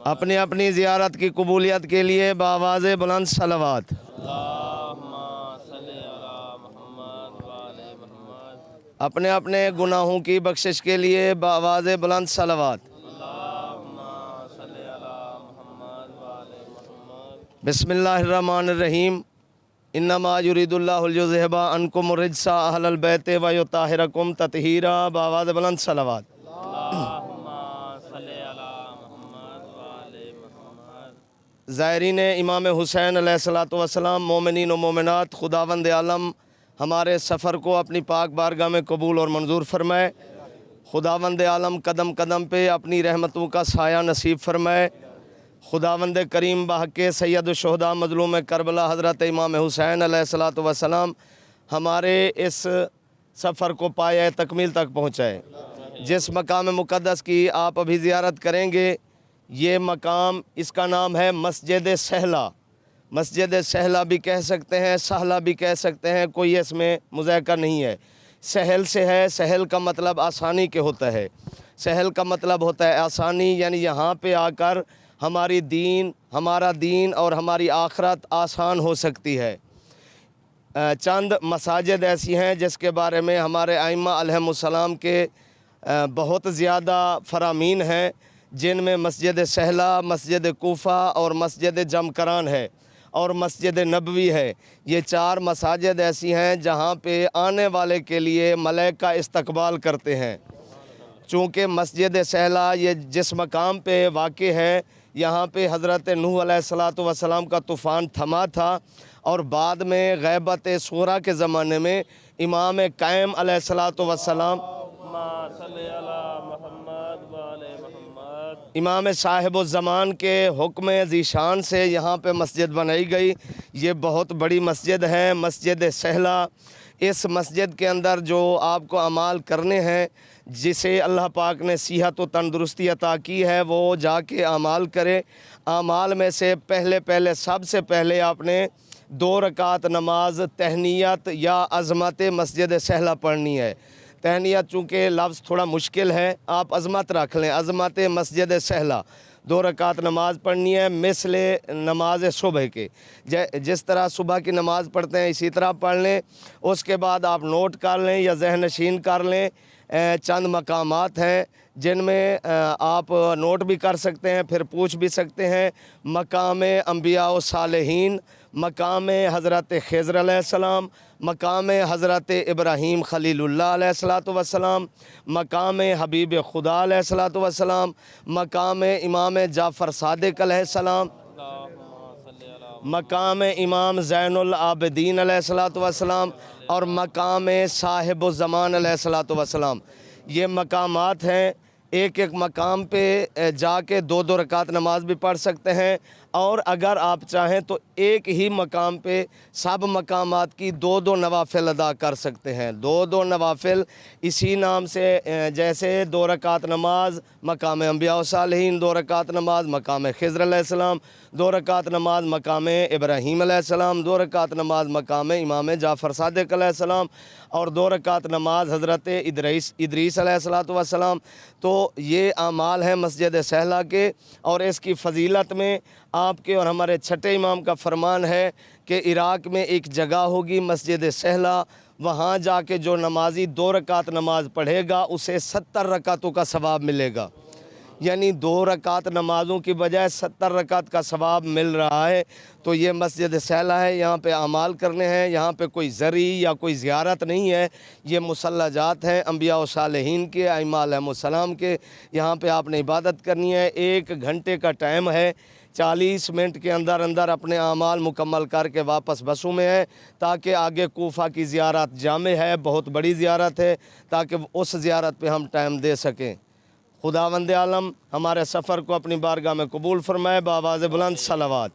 अपनी अपनी ज़ियारत की कबूलियत के लिए बावाज़ बुलंद सलवात। अपने अपने गुनाहों की बख्शिश के लिए बावाज़ बुलंद सलवात। बिस्मिल्लाहिर्रहमानिर्रहीम। इन्नमा युरीदुल्लाहु लियुज़हिबा अन्कुम रिज्सा अहलल बैति व युताहिरकुम तत्हीरा। बावाज़ बुलंद सलवात। ज़ायरीन इमाम हुसैन अलैहिस्सलातु वस्सलाम, मोमिनीन व मोमिनात, खुदावंद आलम हमारे सफ़र को अपनी पाक बारगाह में कबूल और मंजूर फरमाए। खुदावंद आलम कदम कदम पे अपनी रहमतों का साया नसीब फरमाए। खुदावंद करीम बहक़ सैयद शुहदा मज़लूम करबला हज़रत इमाम हुसैन अलैहिस्सलातु वस्सलाम हमारे इस सफ़र को पाया तकमील तक पहुँचाए। जिस मकाम मुक़द्दस की आप अभी ज़ियारत करेंगे, ये मकाम, इसका नाम है मस्जिद सहला। मस्जिद सहला भी कह सकते हैं, सहला भी कह सकते हैं, कोई इसमें मुज़ायका नहीं है। सहल से है, सहल का मतलब आसानी के होता है। सहल का मतलब होता है आसानी, यानी यहाँ पे आकर हमारा दीन और हमारी आखरत आसान हो सकती है। चंद मसाजिद ऐसी हैं जिसके बारे में हमारे आइम्मा अलैहिमुस्सलाम के बहुत ज़्यादा फरामीन हैं, जिनमें मस्जिद सहला, मस्जिद कूफ़ा और मस्जिद जमकरान है और मस्जिद नबवी है। ये 4 मसाजिद ऐसी हैं जहाँ पे आने वाले के लिए मलाइका इस्तकबाल करते हैं। चूँकि मस्जिद सहला ये जिस मकाम पे वाक़ है, यहाँ पे हज़रत नूह अलैहिस्सलातु वस्सलाम का तूफ़ान थमा था और बाद में ग़ैबत सूरा के ज़माने में इमाम कायम अलैहिस्सलातु वस्सलाम, इमाम साहिबुज़्ज़मान के हुक्म ज़ीशान से यहाँ पे मस्जिद बनाई गई। ये बहुत बड़ी मस्जिद है, मस्जिद सहला। इस मस्जिद के अंदर जो आपको अमाल करने हैं, जिसे अल्लाह पाक ने सेहत व तंदुरुस्ती अता की है, वो जाके अमाल करे। अमाल में से पहले सबसे पहले आपने 2 रकात नमाज तहनियत या अज़मत मस्जिद सहला पढ़नी है। तहनियत चूँकि लफ्ज़ थोड़ा मुश्किल है, आप अज़मत रख लें, अज़मत मस्जिद सहला। 2 रकात नमाज़ पढ़नी है, मिसले नमाज सुबह के, जिस तरह सुबह की नमाज़ पढ़ते हैं इसी तरह पढ़ लें। उसके बाद आप नोट कर लें या ज़हन नशीन कर लें। चंद मकामात हैं जिनमें आप नोट भी कर सकते हैं, फिर पूछ भी सकते हैं। मकाम अम्बिया व सालेहीन, मकाम हज़रत ख़िज़्र अलैहिस्सलाम, मकाम हज़रत इब्राहीम खलीलुल्लाह अलैहिस्सलातु वस्सलाम, मकाम हबीब खुदा अलैहिस्सलातु वस्सलाम, मकाम इमाम जाफ़र सादिक़ अलैहिस्सलाम, मकाम इमाम ज़ैनुल आबिदीन अलैहिस्सलातु वस्सलाम और मकाम साहिबुज़्ज़मान अलैहिस्सलातु वस्सलाम। ये मकामात हैं। एक एक मकाम पे जाके 2-2 रकात नमाज भी पढ़ सकते हैं, और अगर आप चाहें तो एक ही मकाम पे सब मकामात की 2-2 नवाफिल अदा कर सकते हैं। 2-2 नवाफिल इसी नाम से, जैसे 2 रकात नमाज मकाम अम्बिया व सालिहीन, 2 रकात नमाज मकाम ख़िज़्र अलैहिस्सलाम, 2 रकात नमाज मकाम इब्राहीम अलैहिस्सलाम, 2 रकात नमाज मकाम इमाम जाफ़र सादिक़ अलैहिस्सलाम और 2 रकात नमाज हज़रत इदरीस अलैहिस्सलातु वस्सलाम। तो ये अमाल हैं मस्जिद सहला के, और इसकी फ़जीलत में आपके और हमारे छठे इमाम का फरमान है कि इराक़ में एक जगह होगी मस्जिद सहला, वहाँ जाके जो नमाजी 2 रकात नमाज पढ़ेगा उसे 70 रकातों का सवाब मिलेगा। यानी 2 रकात नमाज़ों की बजाय 70 रकात का सवाब मिल रहा है। तो ये मस्जिद सहला है, यहाँ पे अमाल करने हैं। यहाँ पे कोई ज़री या कोई ज़ियारत नहीं है, ये मुसल्ला जात हैं अम्बिया व सालेहीन के, आइम्मा अलैहिमुस्सलाम के। यहाँ पे आपने इबादत करनी है। 1 घंटे का टाइम है, 40 मिनट के अंदर अंदर अपने अमाल मुकम्मल करके वापस बसों में है, ताकि आगे कूफ़ा की ज़ियारत जामे है, बहुत बड़ी ज़ियारत है, ताकि उस ज़ियारत पे हम टाइम दे सकें। खुदावंद आलम हमारे सफ़र को अपनी बारगाह में कबूल फरमाए। बावाज़ बुलंद सलावत।